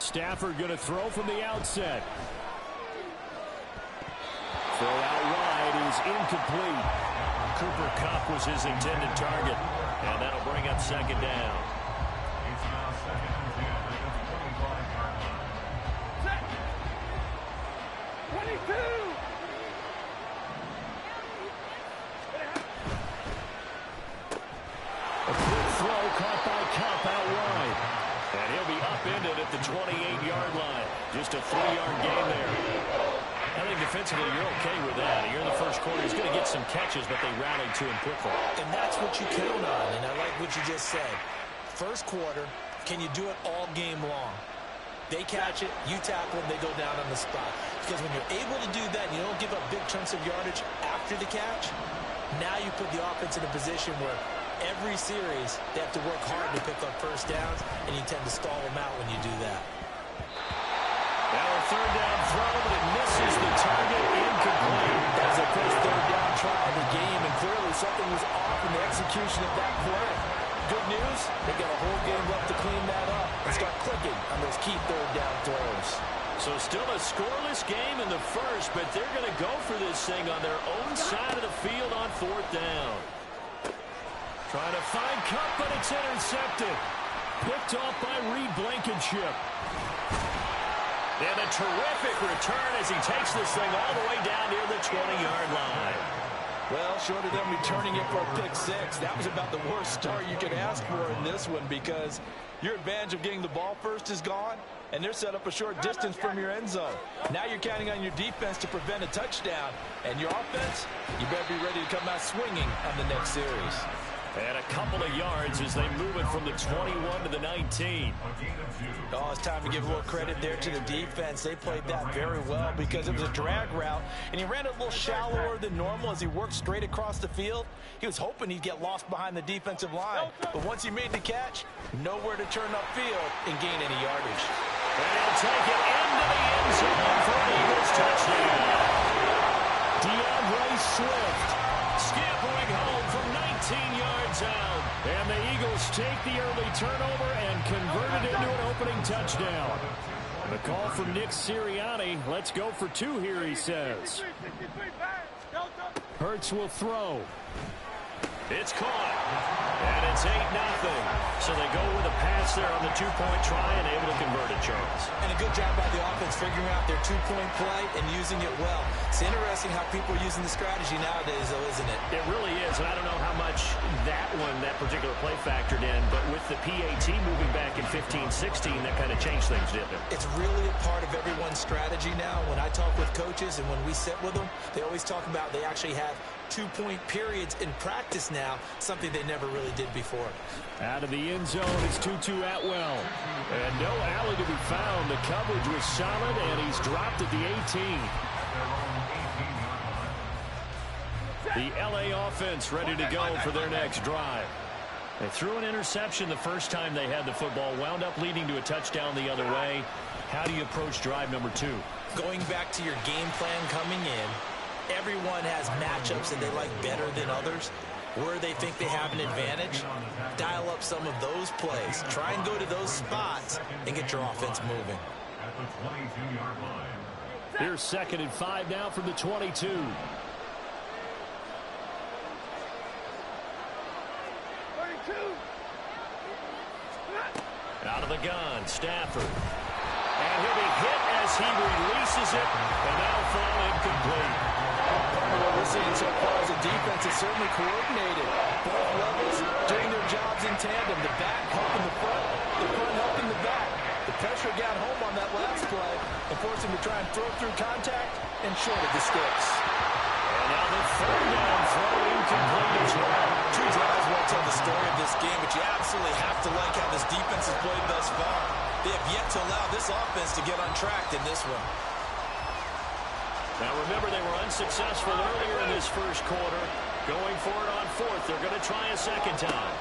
Stafford going to throw from the outset. Throw out wide is incomplete. Cooper Kupp was his intended target. And that'll bring up second down. A quick throw caught by Kupp out wide. And he'll be upended at the 28-yard line. Just a 3-yard gain there. I think defensively you're okay with that. Here in the first quarter, he's going to get some catches, but they rallied to him quickly. And that's what you count on, and I like what you just said. First quarter, can you do it all game long? They catch it, you tackle them, they go down on the spot. Because when you're able to do that, you don't give up big chunks of yardage after the catch, now you put the offense in a position where every series they have to work hard to pick up first downs, and you tend to stall them out when you do that. Now a third down throw, but it misses the target, incomplete. That was a first third down try of the game, and clearly something was off in the execution of that play. Good news, they got a whole game left to clean that up and start clicking on those key third down throws. So still a scoreless game in the first, but they're going to go for this thing on their own side of the field on fourth down. Trying to find Kupp, but it's intercepted. Picked off by Reed Blankenship. And a terrific return as he takes this thing all the way down near the 20-yard line. Well, short of them returning it for a pick six, that was about the worst start you could ask for in this one, because your advantage of getting the ball first is gone, and they're set up a short distance from your end zone. Now you're counting on your defense to prevent a touchdown, and your offense, you better be ready to come out swinging on the next series. And a couple of yards as they move it from the 21 to the 19. Oh, it's time to give a little credit there to the defense. They played that very well because it was a drag route, and he ran it a little shallower than normal as he worked straight across the field. He was hoping he'd get lost behind the defensive line, but once he made the catch, nowhere to turn upfield and gain any yardage. And he'll take it into the end zone for an Eagles touchdown. DeAndre Swift scampering home from 19 yards out. And the Eagles take the early turnover and convert it into an opening touchdown. The call from Nick Sirianni. Let's go for two here, he says. Hurts will throw. It's caught. And it's 8-0. So they go with a pass there on the two-point try and able to convert it, Charles. And a good job by the offense figuring out their two-point play and using it well. It's interesting how people are using the strategy nowadays, though, isn't it? It really is, and I don't know how much that particular play factored in, but with the PAT moving back in 15-16, that kind of changed things, didn't it? It's really a part of everyone's strategy now. When I talk with coaches and when we sit with them, they always talk about they actually have two-point periods in practice now, something they never really did before. Out of the end zone, it's Tutu Atwell. And no alley to be found. The coverage was solid, and he's dropped at the 18. The LA offense ready to go for their next drive. They threw an interception the first time they had the football, wound up leading to a touchdown the other way. How do you approach drive number two? Going back to your game plan coming in, everyone has matchups that they like better than others. Where they think they have an advantage, dial up some of those plays. Try and go to those spots and get your offense moving. Here's 2nd and 5 now from the 22. Out of the gun, Stafford. And he'll be hit as he releases it, and that'll fall incomplete. What we're seeing so far is the defense is certainly coordinated. Both levels doing their jobs in tandem. The back helping the front helping the back. The pressure got home on that last play and forced him to try and throw through contact and shorted the sticks. And now the third down throw incomplete as well. Two drives won't tell the story of this game, but you absolutely have to like how this defense has played thus far. They have yet to allow this offense to get untracked in this one. Now remember, they were unsuccessful earlier in this first quarter. Going for it on fourth. They're going to try a second time.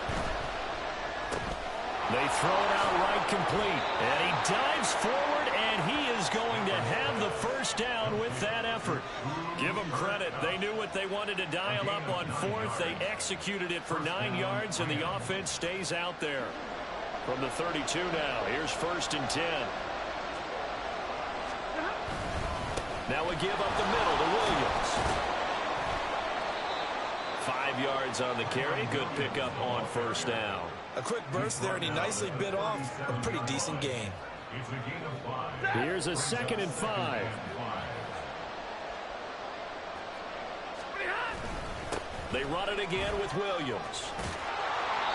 They throw it out right complete. And he dives forward, and he is going to have the first down with that effort. Give them credit. They knew what they wanted to dial up on fourth. They executed it for 9 yards, and the offense stays out there. From the 32 now, here's 1st and 10. Now we give up the middle to Williams. 5 yards on the carry. Good pickup on first down. A quick burst there, and he nicely bit off a pretty decent gain. Here's a 2nd and 5. They run it again with Williams.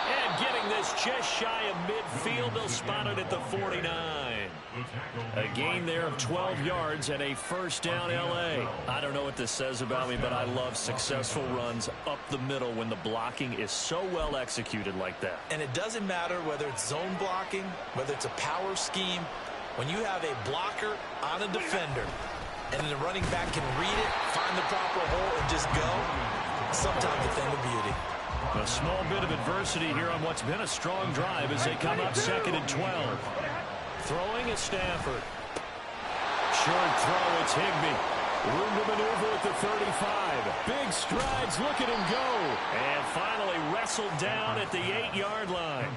And getting this just shy of midfield, they'll spot it at the 49. A gain there of 12 yards and a first down L.A. I don't know what this says about me, but I love successful runs up the middle when the blocking is so well executed like that. And it doesn't matter whether it's zone blocking, whether it's a power scheme. When you have a blocker on a defender and the running back can read it, find the proper hole, and just go, sometimes a thing of beauty. A small bit of adversity here on what's been a strong drive as they come up 2nd and 12. Throwing is Stafford. Short throw, it's Higbee. Room to maneuver at the 35. Big strides, look at him go. And finally wrestled down at the 8-yard line.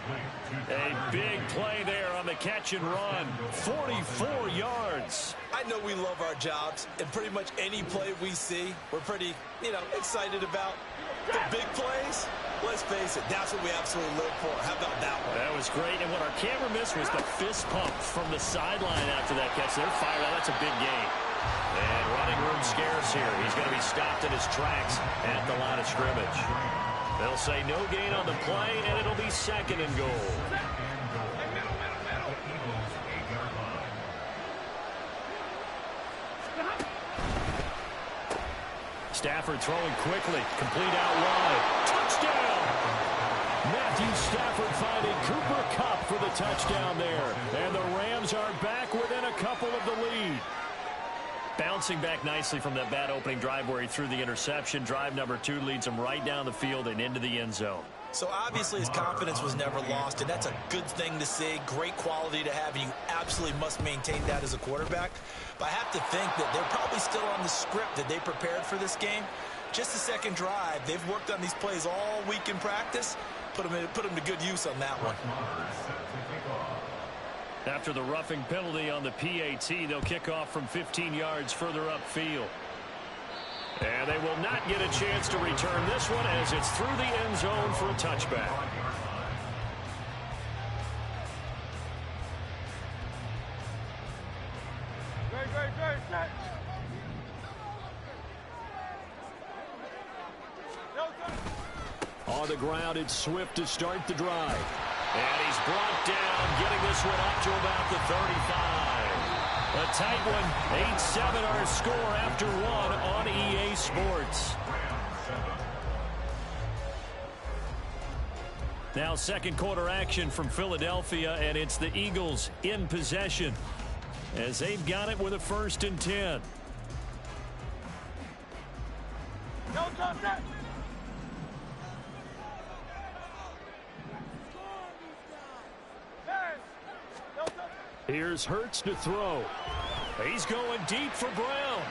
A big play there on the catch and run. 44 yards. I know we love our jobs, and pretty much any play we see, we're pretty, excited about. The big plays, let's face it, that's what we absolutely live for. How about that one? That was great, and what our camera missed was the fist pump from the sideline after that catch. They're fired out. That's a big gain. And running room scarce here. He's going to be stopped in his tracks at the line of scrimmage. They'll say no gain on the play, and it'll be 2nd and goal. Stafford throwing quickly. Complete out wide. Touchdown! Matthew Stafford finding Cooper Kupp for the touchdown there. And the Rams are back within a couple of the lead. Bouncing back nicely from that bad opening drive where he threw the interception. Drive number 2 leads him right down the field and into the end zone. So obviously his confidence was never lost, and that's a good thing to see. Great quality to have, and you absolutely must maintain that as a quarterback. But I have to think that they're probably still on the script that they prepared for this game. Just the second drive. They've worked on these plays all week in practice. Put them to good use on that one. After the roughing penalty on the PAT, they'll kick off from 15 yards further upfield. And they will not get a chance to return this one as it's through the end zone for a touchback. On the ground, it's Swift to start the drive. And he's brought down, getting this one up to about the 35. A tight one, 8-7 our score after 1 on EA Sports. Now second quarter action from Philadelphia, and it's the Eagles in possession as they've got it with a 1st and 10. Here's Hurts to throw. He's going deep for Brown.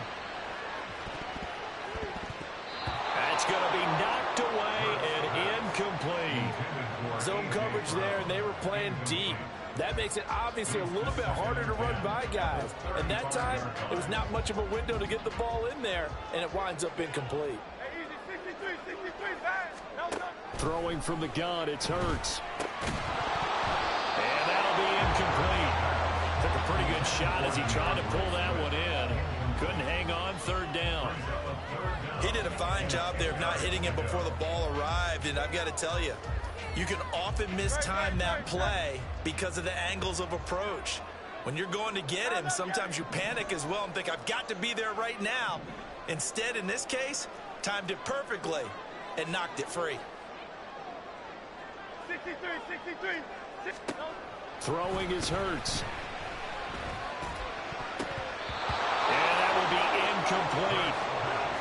That's going to be knocked away and incomplete. Zone coverage there, and they were playing deep. That makes it obviously a little bit harder to run by guys. And that time, it was not much of a window to get the ball in there, and it winds up incomplete. Throwing from the gun, it's Hurts. And that'll be incomplete. Took a pretty good shot as he tried to pull that one in. Couldn't hang on, 3rd down. He did a fine job there of not hitting him before the ball arrived, and I've got to tell you, you can often mistime that play because of the angles of approach. When you're going to get him, sometimes you panic as well and think, I've got to be there right now. Instead, in this case, timed it perfectly and knocked it free. 63. Throwing is Hurts. And that will be incomplete.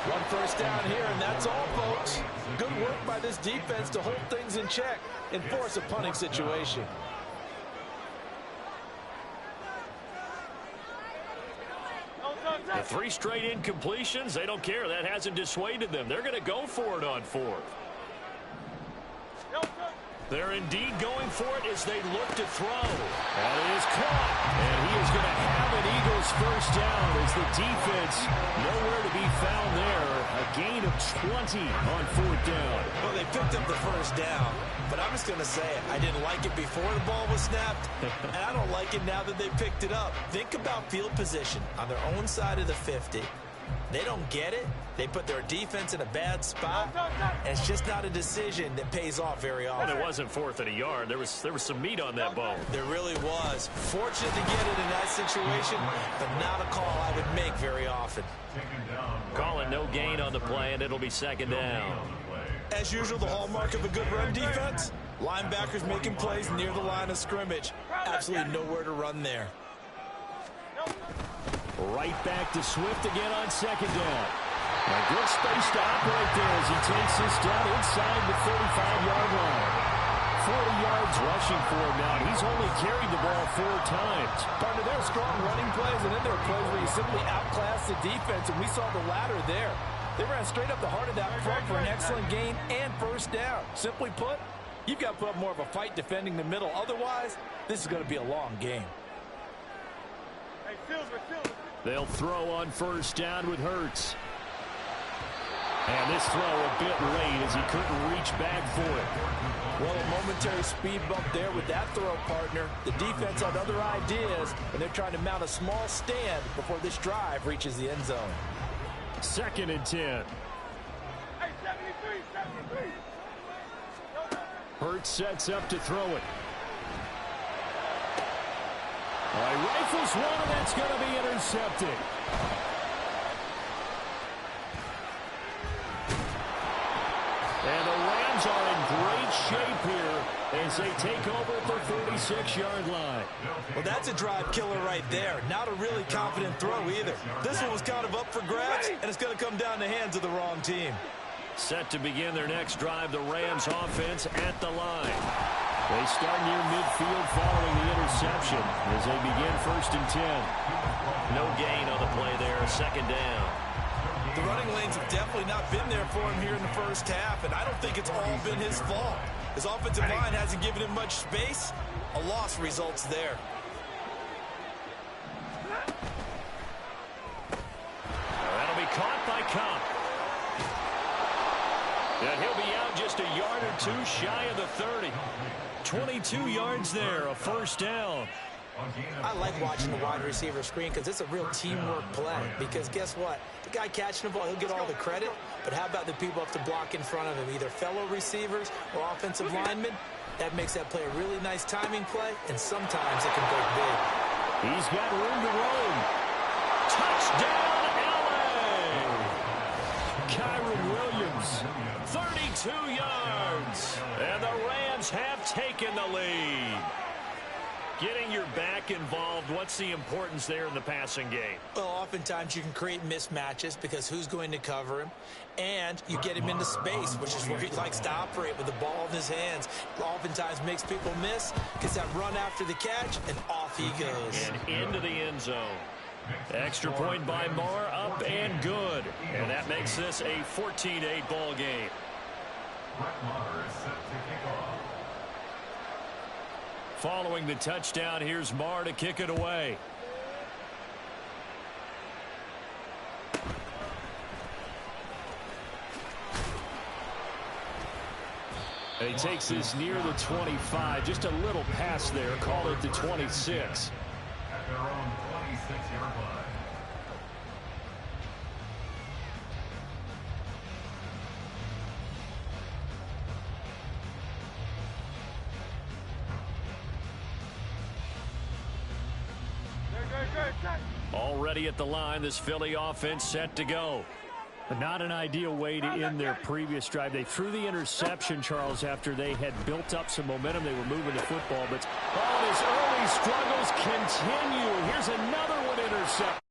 1 first down here, and that's all, folks. Good work by this defense to hold things in check and force a punting situation. The 3 straight incompletions, they don't care. That hasn't dissuaded them. They're going to go for it on 4th. They're indeed going for it as they look to throw. That is caught. And he is going to have an Eagles first down as the defense nowhere to be found there. A gain of 20 on fourth down. Well, they picked up the first down, but I'm just going to say it. I didn't like it before the ball was snapped, and I don't like it now that they picked it up. Think about field position on their own side of the 50. They don't get it. They put their defense in a bad spot, and it's just not a decision that pays off very often. Well, it wasn't fourth and a yard. There was some meat on that ball. There really was. Fortunate to get it in that situation, but not a call I would make very often. Calling no gain on the play, and it'll be second down. As usual, the hallmark of a good run defense, linebackers making plays near the line of scrimmage. Absolutely nowhere to run there. Right back to Swift again on second down. A good space to operate there as he takes this down inside the 35-yard line. 40 yards rushing for him now. He's only carried the ball 4 times. Partner, there are strong running plays, and then there are plays where you simply outclass the defense, and we saw the latter there. They ran straight up the heart of that front for an excellent gain and first down. Simply put, you've got to put up more of a fight defending the middle. Otherwise, this is going to be a long game. They'll throw on first down with Hurts. And this throw a bit late as he couldn't reach back for it. Well, a momentary speed bump there with that throw, partner. The defense had other ideas, and they're trying to mount a small stand before this drive reaches the end zone. Second and 10. Hurts sets up to throw it. All right, rifles one, and that's going to be intercepted. And the Rams are in great shape here as they take over at their 46-yard line. Well, that's a drive killer right there. Not a really confident throw either. This one was kind of up for grabs, and it's going to come down the hands of the wrong team. Set to begin their next drive, the Rams offense at the line. They start near midfield following the interception as they begin first and 10. No gain on the play there, second down. The running lanes have definitely not been there for him here in the first half, and I don't think it's all been his fault. His offensive line hasn't given him much space. A loss results there. That'll be caught by Cobb. And he'll be out just a yard or two shy of the 30. 22 yards there, a first down. I like watching the wide receiver screen because it's a real teamwork play. Because guess what? The guy catching the ball, he'll get all the credit. But how about the people up to block in front of him, either fellow receivers or offensive linemen? That makes that play a really nice timing play, and sometimes it can break big. He's got room to roam. Touchdown, LA! Kyron Williams, 32 yards. And the Rams have taken the lead. Getting your back involved, what's the importance there in the passing game? Well, oftentimes you can create mismatches because who's going to cover him? And you get him into space, which is where he likes to operate with the ball in his hands. Oftentimes makes people miss, gets that run after the catch, and off he goes. And into the end zone. Extra point by Moore, up and good. And that makes this a 14-8 ball game. Following the touchdown, here's Marr to kick it away. And he takes this near the 25, just a little pass there, call it the 26. At their own 26-yard line. Already at the line, this Philly offense set to go. But not an ideal way to end their previous drive. They threw the interception, Charles, after they had built up some momentum. They were moving the football, but all his early struggles continue. Here's another one intercepted.